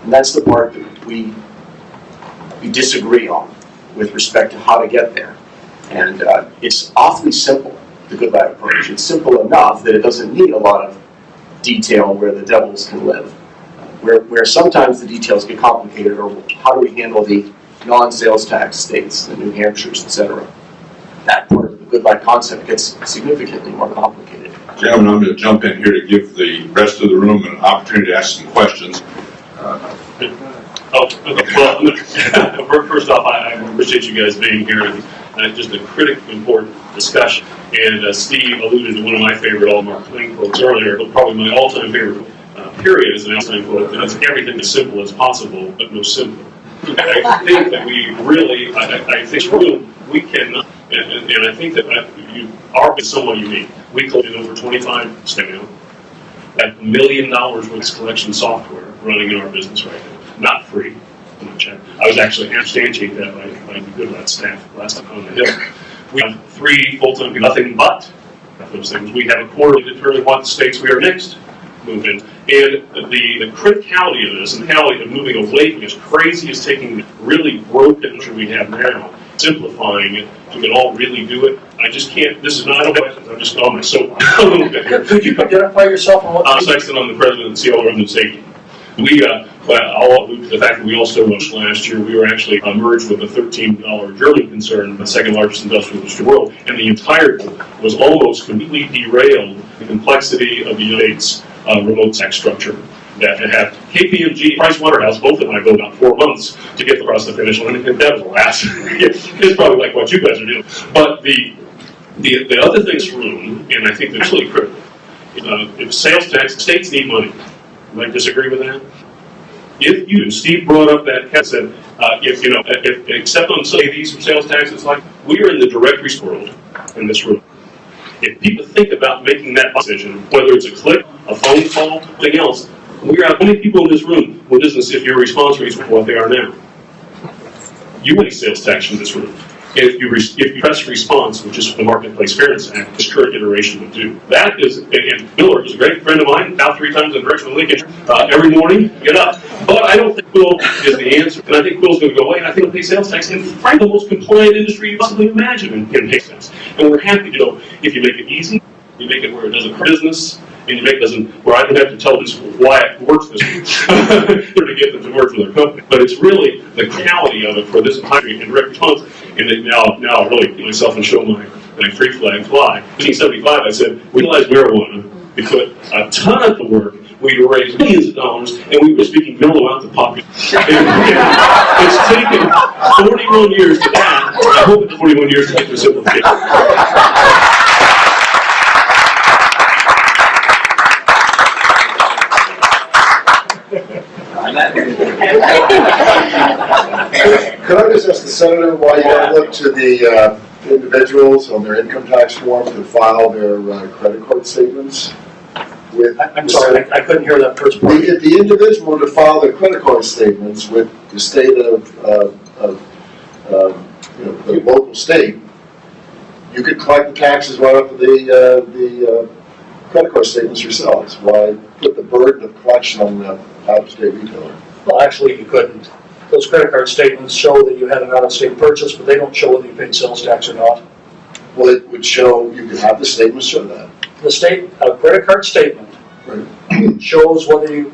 And that's the part that we disagree on with respect to how to get there. And it's awfully simple, the Goodlatte approach. It's simple enough that it doesn't need a lot of detail where the devils can live. Where sometimes the details get complicated, or how do we handle the non-sales tax states, the New Hampshires, etc. That part of the Goodlatte concept gets significantly more complicated. Gentlemen, I'm going to jump in here to give the rest of the room an opportunity to ask some questions. First off, I appreciate you guys being here, and just a critically important discussion. And Steve alluded to one of my favorite Mark Twain quotes earlier, but probably my all-time favorite period is an all-time quote, and it's everything as simple as possible, but no simple. I think that we really, I think we cannot, and I think that our is somewhat unique. We collected over 25 staff at $1 million worth of collection software running in our business right now. Not free. I was actually substantiated that by the Goodlatte staff last time on the Hill. We have 3 full-time people, nothing but those things. We have a quarterly to determine what states we are next. move in. And the criticality of this and the criticality of moving away from as crazy as taking the really broken picture we have now, simplifying it, we can all really do it. I just can't, this is not a question, I'm just on my soapbox a little bit here. Could you identify yourself and what? Sexton, I'm the president and CEO of Revenue Safety. I'll allude to the fact that we also, last year, we were actually merged with a $13 German concern, the second largest industrial industry in the world, and the entire was almost completely derailed the complexity of the United States remote tax structure that had KPMG, Pricewaterhouse, both of them I go about 4 months to get across the finish line, and that was the last. It's probably like what you guys are doing. But the other thing in this room, and I think that's really critical, if sales tax, states need money. You might disagree with that? If you, Steve brought up that, said, if except on some of these sales taxes, like, we are in the direct risk world in this room. If people think about making that decision, whether it's a click, a phone call, something else, we are how many people in this room will business if your response rates were what they are now? You want sales tax in this room. If you press response, which is what the Marketplace Fairness Act, this current iteration would do. That is, and Miller is a great friend of mine, about 3 times in Richmond, Lincoln, every morning, get up. But I don't think Quill is the answer, and I think Quill's going to go away, and I think we'll pay sales tax in frankly the most compliant industry you possibly imagine in pay tax. And we're happy to go, if you make it easy, you make it where it doesn't hurt business, and you make it doesn't, where I don't have to tell this why it works this way, to get them to work for their company. But it's really the reality of it for this country in direct response. And then now really get myself and show my free flag fly. In 1975, I said, we legalized marijuana. We put a ton of the work. We raised millions of dollars, and we were speaking mellow out the population. It's taken 41 years to that. I hope it's 41 years to get to simplification. Could I just ask the senator why you don't look to the individuals on their income tax form to file their credit card statements? I'm sorry, I couldn't hear that first part. If the individual were to file their credit card statements with the state of the local state, you could collect the taxes right off of the credit card statements yourselves. Why put the burden of collection on the out-of-state retailer? Well, actually, you couldn't. Those credit card statements show that you had an out-of-state purchase, but they don't show whether you paid sales tax or not. Well, it would show, you could have the statement show that. The state, a credit card statement shows whether you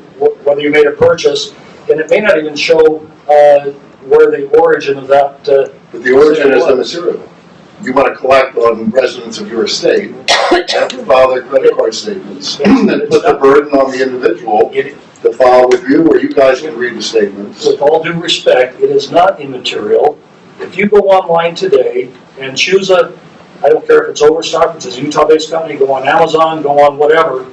made a purchase, and it may not even show where the origin of that. But the origin is the material. You want to collect on residents of your estate, you have to file their credit card statements, and put the burden on the individual to file with you, or you guys can read the statements. With all due respect, it is not immaterial. If you go online today and choose I don't care if it's Overstock, if it's a Utah-based company, go on Amazon, go on whatever,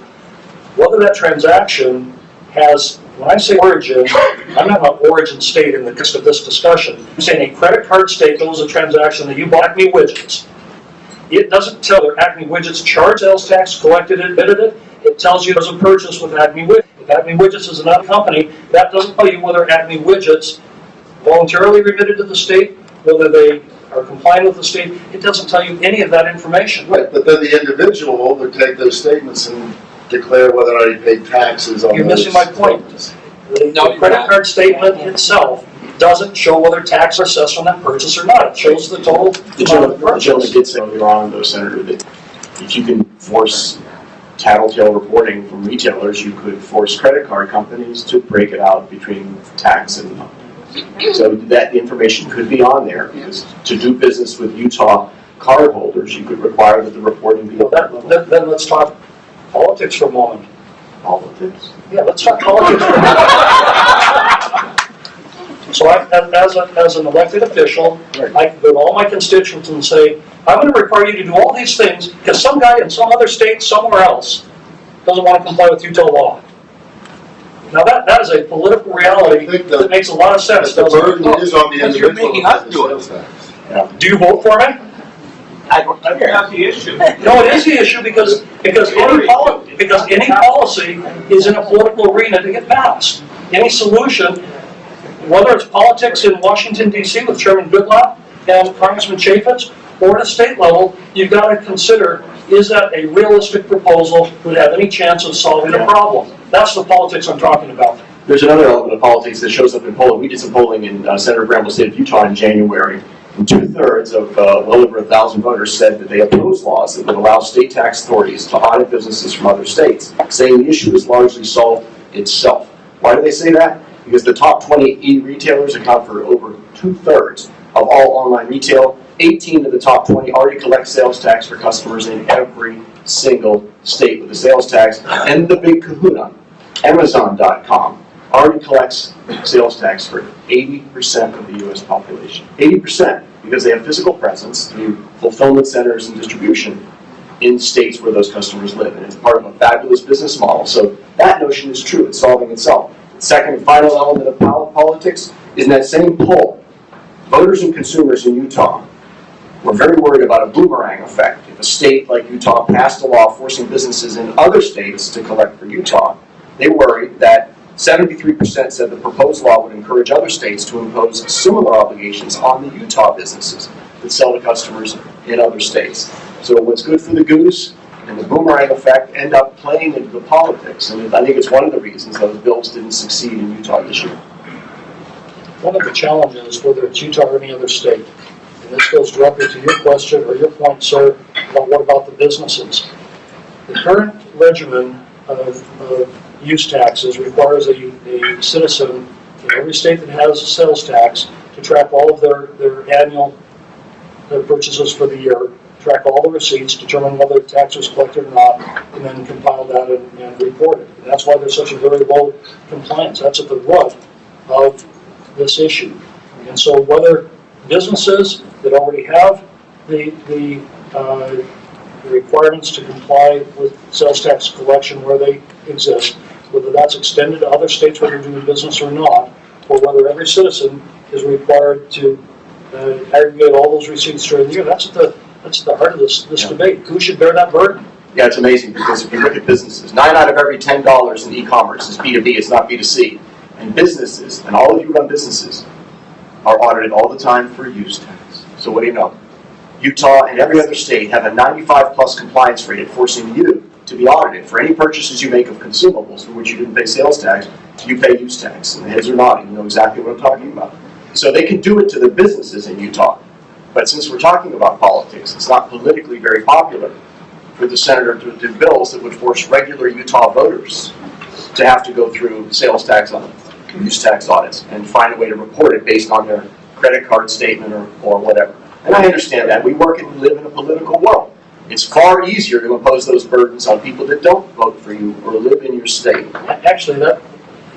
whether that transaction has, when I say origin, I'm not about origin state in the context of this discussion. I'm saying a credit card statement was a transaction that you bought Acme widgets. It doesn't tell whether Acme widgets charged sales tax, collected it, admitted it. It tells you there's a purchase with Acme widgets. If Acme widgets is another company, that doesn't tell you whether Acme widgets voluntarily remitted to the state, whether they are compliant with the state. It doesn't tell you any of that information. Right, but then the individual would take those statements and declare whether or not he paid taxes on You're missing my point. The credit card statement itself doesn't show whether tax are assessed on that purchase or not. It shows the total The amount of the gentleman purchase. did say earlier on, though, Senator, that if you can force tattletale reporting from retailers, you could force credit card companies to break it out between tax and so that information could be on there, because to do business with Utah cardholders, you could require that the reporting be Well, at that level. then let's talk politics for a moment. Politics. Yeah, let's talk politics for a moment. So as an elected official, I can go to all my constituents and say, I'm going to require you to do all these things because some guy in some other state somewhere else doesn't want to comply with Utah law. Now that is a political reality that makes a lot of sense. The burden is on the Because you're individual. making us do it. Do you vote for me? I don't care. That's not the issue. No, it is the issue because any policy is in a political arena to get passed. Any solution, whether it's politics in Washington, D.C. with Chairman Goodlatte and Congressman Chaffetz, or at a state level, you've got to consider is that a realistic proposal that would have any chance of solving the problem? That's the politics I'm talking about. There's another element of politics that shows up in polling. We did some polling in Senator Bramble's state of Utah in January, and 2/3 of well over 1,000 voters said that they oppose laws that would allow state tax authorities to audit businesses from other states, saying the issue is largely solved itself. Why do they say that? Because the top 20 e-retailers account for over 2/3 of all online retail. 18 of the top 20 already collect sales tax for customers in every single state with the sales tax. And the big kahuna, Amazon.com, already collects sales tax for 80% of the U.S. population. 80%, because they have physical presence through fulfillment centers and distribution in states where those customers live. And it's part of a fabulous business model. So that notion is true. It's solving itself. The second and final element of politics is in that same poll. Voters and consumers in Utah were very worried about a boomerang effect. If a state like Utah passed a law forcing businesses in other states to collect for Utah, they worried that 73% said the proposed law would encourage other states to impose similar obligations on the Utah businesses that sell to customers in other states. So what's good for the goose and the boomerang effect end up playing into the politics. And I think it's one of the reasons those bills didn't succeed in Utah this year. One of the challenges, whether it's Utah or any other state, and this goes directly to your question or your point, sir, about what about the businesses. The current regimen of use taxes requires a citizen in every state that has a sales tax to track all of their annual purchases for the year, track all the receipts, determine whether tax was collected or not, and then compile that and report it. And that's why there's such a very low compliance. That's at the root of this issue. And so whether businesses that already have the requirements to comply with sales tax collection where they exist, whether that's extended to other states where they're doing business or not, or whether every citizen is required to aggregate all those receipts during the year, that's the heart of this debate. Who should bear that burden? Yeah, it's amazing because if you look at businesses, 9 out of every $10 in e-commerce is B2B, it's not B2C. And businesses, and all of you run businesses, are audited all the time for use tax. So what do you know? Utah and every other state have a 95+ compliance rate forcing you to be audited. For any purchases you make of consumables for which you didn't pay sales tax, you pay use tax. And the heads are nodding, you know exactly what I'm talking about. So they can do it to the businesses in Utah. But since we're talking about politics, it's not politically very popular for the senator to do bills that would force regular Utah voters to have to go through sales tax use tax audits and find a way to report it based on their credit card statement or whatever. And I understand that. We work and live in a political world. It's far easier to impose those burdens on people that don't vote for you or live in your state. Actually,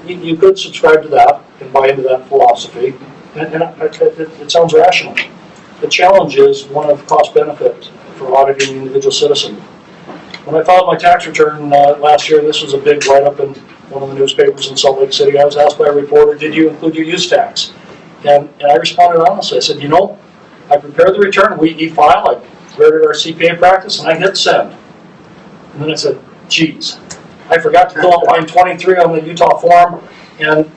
you could subscribe to that and buy into that philosophy, and it sounds rational. The challenge is one of cost-benefit for auditing the individual citizen. When I filed my tax return last year, this was a big write-up in one of the newspapers in Salt Lake City. I was asked by a reporter, did you include your use tax? And I responded honestly. I said, you know, I prepared the return, we e-file, I read our CPA practice, and I hit send. And then I said, geez, I forgot to fill out line 23 on the Utah form, and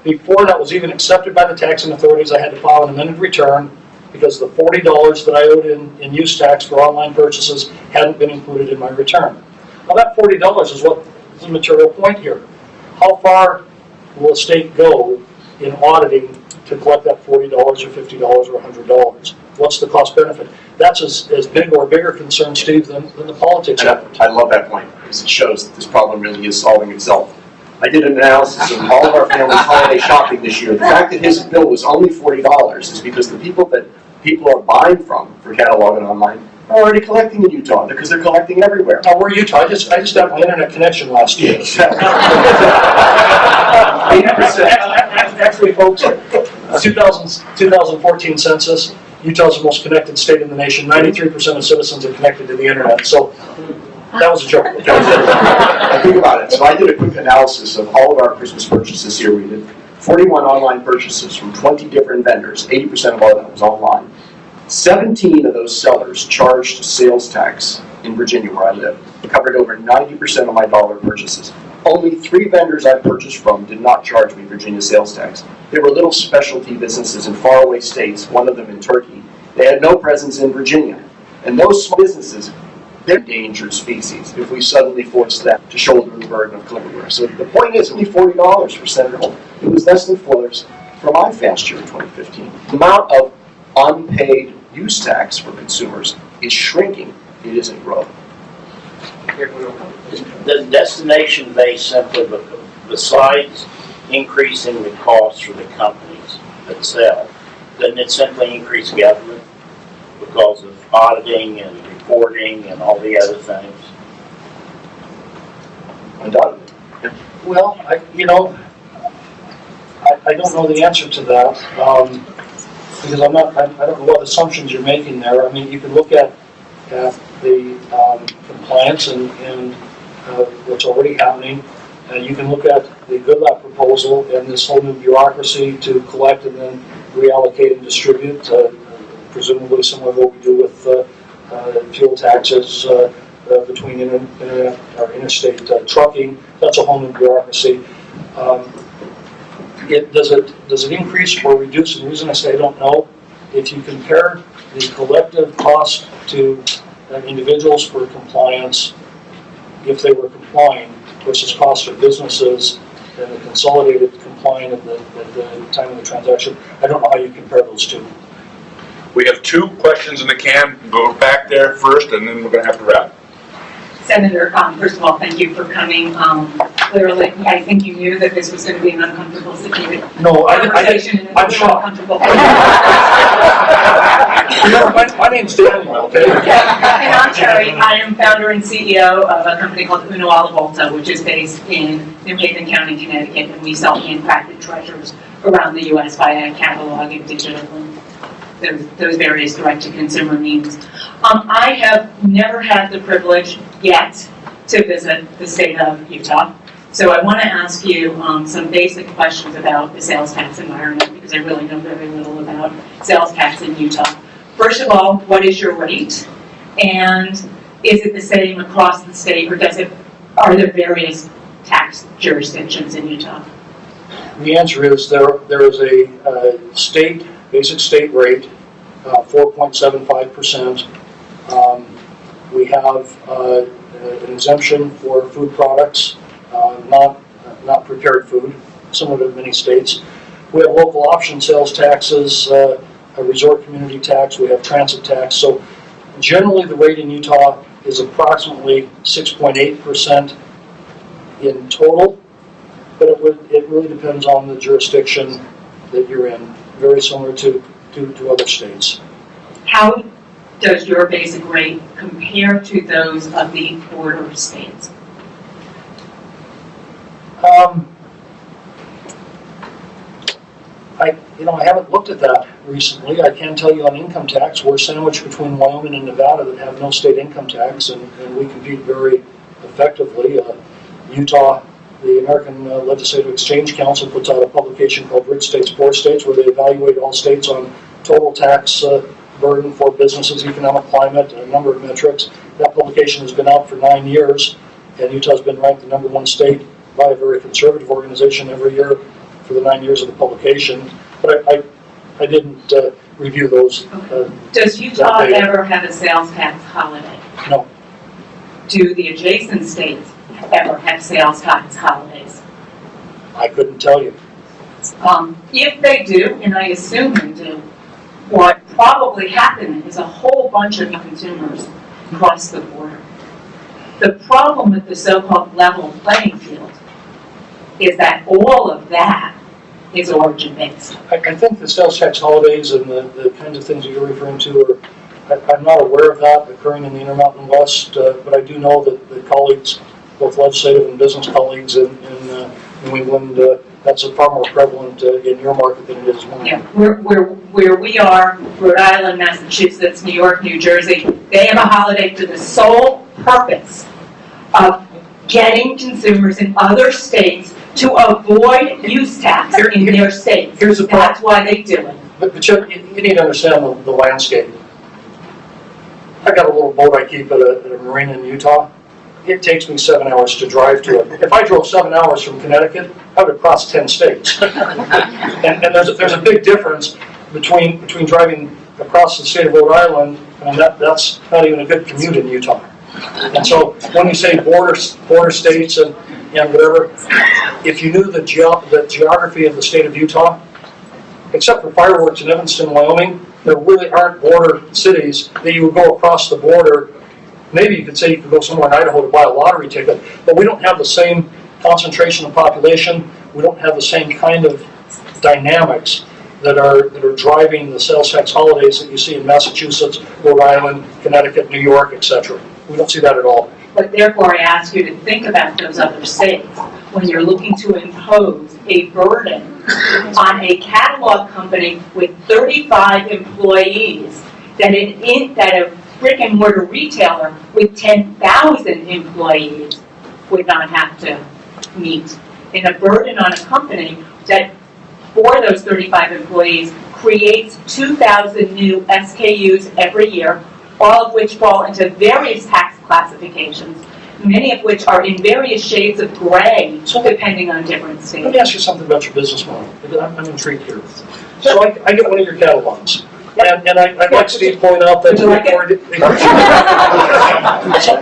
before that was even accepted by the taxing authorities, I had to file an amended return because the $40 that I owed in use tax for online purchases hadn't been included in my return. Now that $40 is what is the material point here. How far will a state go in auditing to collect that $40 or $50 or $100? What's the cost benefit? That's as big or bigger concern, Steve, than the politics of it. I love that point because it shows that this problem really is solving itself. I did an analysis of all of our family's holiday shopping this year. The fact that his bill was only $40 is because the people that people are buying from for catalog and online are already collecting in Utah because they're collecting everywhere. Now, we're Utah. I just got my internet connection last year. 80%. Actually, folks, 2014 census, Utah's the most connected state in the nation. 93% of citizens are connected to the internet. So that was a joke. Think about it. So I did a quick analysis of all of our Christmas purchases here. We did 41 online purchases from 20 different vendors. 80% of all that was online. 17 of those sellers charged sales tax in Virginia, where I live. It covered over 90% of my dollar purchases. Only 3 vendors I purchased from did not charge me Virginia sales tax. They were little specialty businesses in faraway states, one of them in Turkey. They had no presence in Virginia. And those small businesses they're endangered species if we suddenly force them to shoulder the burden of everywhere. So the point is, only $40 for Senator Holt. It was less than $4 for my fast year in 2015. The amount of unpaid use tax for consumers is shrinking. It isn't growing. The destination base simply, besides increasing the cost for the companies that sell, doesn't it simply increase government because of auditing and reporting and all the other things? Undoubtedly. Well, I don't know the answer to that, because I don't know what assumptions you're making there. I mean, you can look at the compliance and what's already happening. You can look at the Goodlatte proposal and this whole new bureaucracy to collect and then reallocate and distribute, presumably similar to what we do with fuel taxes between interstate trucking. That's a whole new bureaucracy. Does it increase or reduce? And the reason I say I don't know, if you compare the collective cost to individuals for compliance, if they were complying, versus cost of businesses and the consolidated complying at the time of the transaction, I don't know how you compare those two. We have 2 questions in the can. Go back there first, and then we're going to have to wrap. Senator, first of all, thank you for coming. Clearly, I think you knew that this was going to be an uncomfortable situation. No, Conversation. I'm shocked. Uncomfortable. My name's Daniel, okay? And I'm Terry. I am founder and CEO of a company called Uno Alla Volta, which is based in New Haven County, Connecticut, and we sell handcrafted treasures around the U.S. via catalog and digital. Those various direct-to-consumer means. I have never had the privilege yet to visit the state of Utah, so I want to ask you some basic questions about the sales tax environment, because I really know very little about sales tax in Utah. First of all, what is your rate, and is it the same across the state, or are there various tax jurisdictions in Utah? The answer is there is a basic state rate, 4.75%. We have an exemption for food products, not prepared food, similar to many states. We have local option sales taxes, a resort community tax, we have transit tax. So generally the rate in Utah is approximately 6.8% in total, but it really depends on the jurisdiction that you're in, very similar to other states. How does your basic rate compare to those of the border states? I haven't looked at that recently. I can tell you on income tax, we're sandwiched between Wyoming and Nevada that have no state income tax, and we compete very effectively. Utah, the American Legislative Exchange Council puts out a publication called Rich States, Poor States, where they evaluate all states on total tax burden for businesses, economic climate, and a number of metrics. That publication has been out for 9 years, and Utah's been ranked the #1 state by a very conservative organization every year for the 9 years of the publication. But I didn't review those. Does Utah ever have a sales tax holiday? No. Do the adjacent states ever have sales tax holidays? I couldn't tell you. If they do, and I assume they do, what probably happened is a whole bunch of consumers cross the border. The problem with the so-called level playing field is that all of that is origin-based. I think the sales tax holidays and the kinds of things that you're referring to I'm not aware of that occurring in the Intermountain West, but I do know that the colleagues, both legislative and business colleagues in New England, that's far more prevalent in your market than it is mine. Yeah, where we are, Rhode Island, Massachusetts, New York, New Jersey, they have a holiday for the sole purpose of getting consumers in other states to avoid use tax in their states. That's why they do it. But you need to understand the landscape. I got a little boat I keep at a marina in Utah. It takes me 7 hours to drive to it. If I drove 7 hours from Connecticut, I would have crossed 10 states. and there's a big difference between driving across the state of Rhode Island, and that's not even a good commute in Utah. And so when you say border states and whatever, if you knew the geography of the state of Utah, except for fireworks in Evanston, Wyoming, there really aren't border cities that you would go across the border. Maybe you could say you could go somewhere in Idaho to buy a lottery ticket, but we don't have the same concentration of population. We don't have the same kind of dynamics that are driving the sales tax holidays that you see in Massachusetts, Rhode Island, Connecticut, New York, etc. We don't see that at all. But therefore, I ask you to think about those other states when you're looking to impose a burden on a catalog company with 35 employees that a brick and mortar retailer with 10,000 employees would not have to meet. And a burden on a company that, for those 35 employees, creates 2,000 new SKUs every year, all of which fall into various tax classifications, many of which are in various shades of gray, depending on different Let states. me ask you something about your business model, because I'm intrigued here. So I get one of your catalogs, and I'd like Steve to point out that. Would you like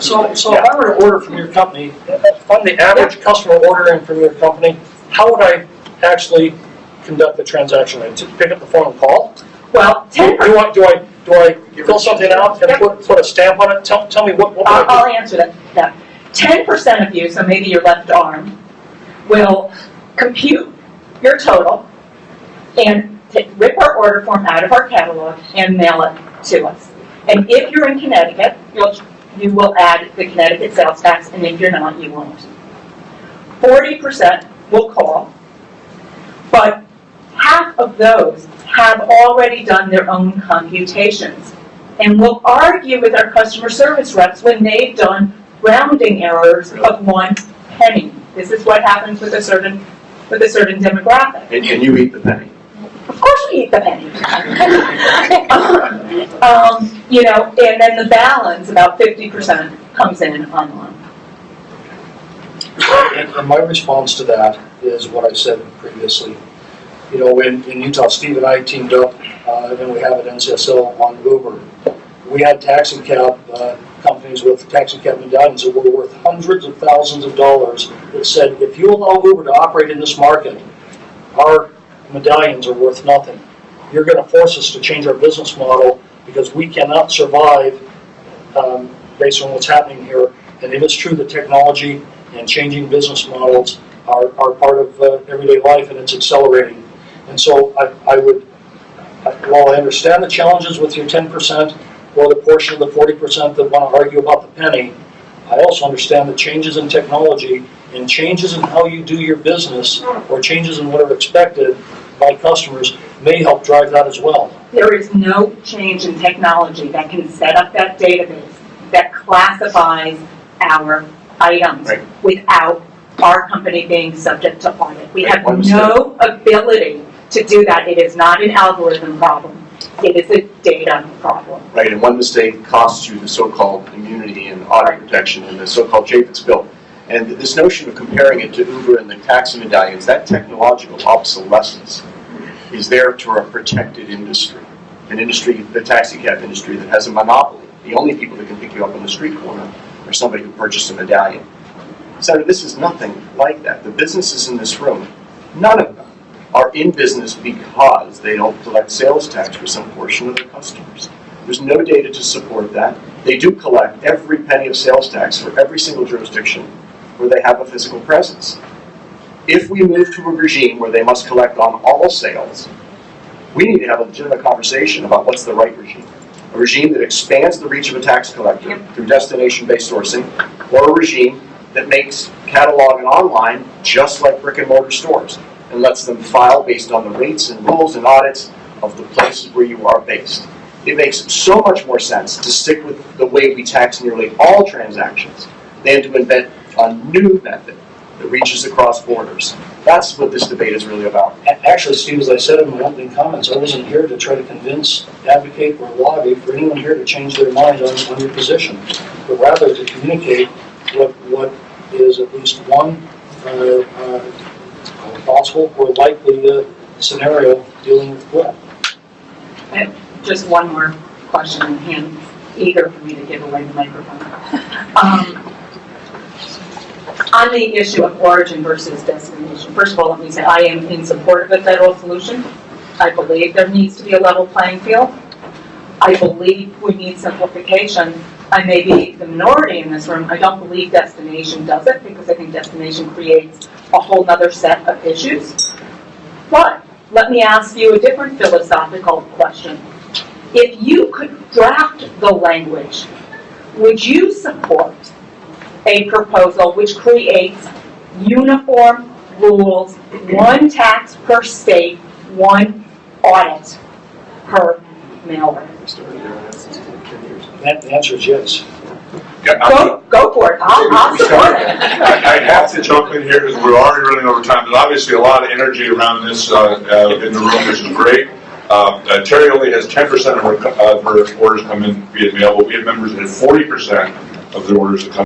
So if I were to order from your company, if I'm the average customer ordering from your company, how would I actually conduct the transaction? To pick up the phone and call? Well, 10%. Do I fill something out and put a stamp on it? Tell me what would I do? I'll answer that. 10% of you, so maybe your left arm, will compute your total and rip our order form out of our catalog and mail it to us. And if you're in Connecticut, you will add the Connecticut sales tax, and if you're not, you won't. 40% will call, but half of those have already done their own computations and will argue with our customer service reps when they've done rounding errors of 1 penny. This is what happens with a certain demographic. And you eat the penny. Of course we eat the penny. And then the balance, about 50%, comes in online. And my response to that is what I said previously. In Utah, Steve and I teamed up, and we have at NCSL on Uber. We had taxi cab companies with taxi cab medallions that were worth hundreds of thousands of dollars that said, if you allow Uber to operate in this market, our medallions are worth nothing. You're going to force us to change our business model because we cannot survive based on what's happening here. And it is true that technology and changing business models are part of everyday life, and it's accelerating. And so while I understand the challenges with your 10% or the portion of the 40% that want to argue about the penny, I also understand the changes in technology and changes in how you do your business or changes in what are expected by customers may help drive that as well. There is no change in technology that can set up that database that classifies our items without our company being subject to audit. We have no ability to do that. It is not an algorithm problem. It is a data problem. Right, and one mistake costs you the so-called immunity and audit protection and the so-called Chaffetz bill. And this notion of comparing it to Uber and the taxi medallions, that technological obsolescence is there to a protected industry. An industry, the taxi cab industry, that has a monopoly. The only people that can pick you up on the street corner are somebody who purchased a medallion. So this is nothing like that. The businesses in this room, none of them are in business because they don't collect sales tax for some portion of their customers. There's no data to support that. They do collect every penny of sales tax for every single jurisdiction where they have a physical presence. If we move to a regime where they must collect on all sales, we need to have a legitimate conversation about what's the right regime. A regime that expands the reach of a tax collector through destination-based sourcing, or a regime that makes catalog and online just like brick and mortar stores and lets them file based on the rates and rules and audits of the places where you are based. It makes so much more sense to stick with the way we tax nearly all transactions than to invent a new method that reaches across borders. That's what this debate is really about. Actually, Steve, as I said in my opening comments, I wasn't here to try to convince, advocate, or lobby for anyone here to change their mind on your position, but rather to communicate what is at least one possible or likely scenario dealing with what. And just one more question in hand. eager for me to give away the microphone. On the issue of origin versus destination, first of all, let me say I am in support of a federal solution. I believe there needs to be a level playing field. I believe we need simplification. I may be the minority in this room. I don't believe destination does it because I think destination creates a whole other set of issues. But let me ask you a different philosophical question. If you could draft the language, would you support a proposal which creates uniform rules, one tax per state, one audit per mailer? The answer is yes. Yeah, Go for it. I'll support it. I have to jump in here because we're already running over time. There's obviously a lot of energy around this in the room, which is great. Terry only has 10% of her orders come in via mail, but we have members that have 40% of their orders that come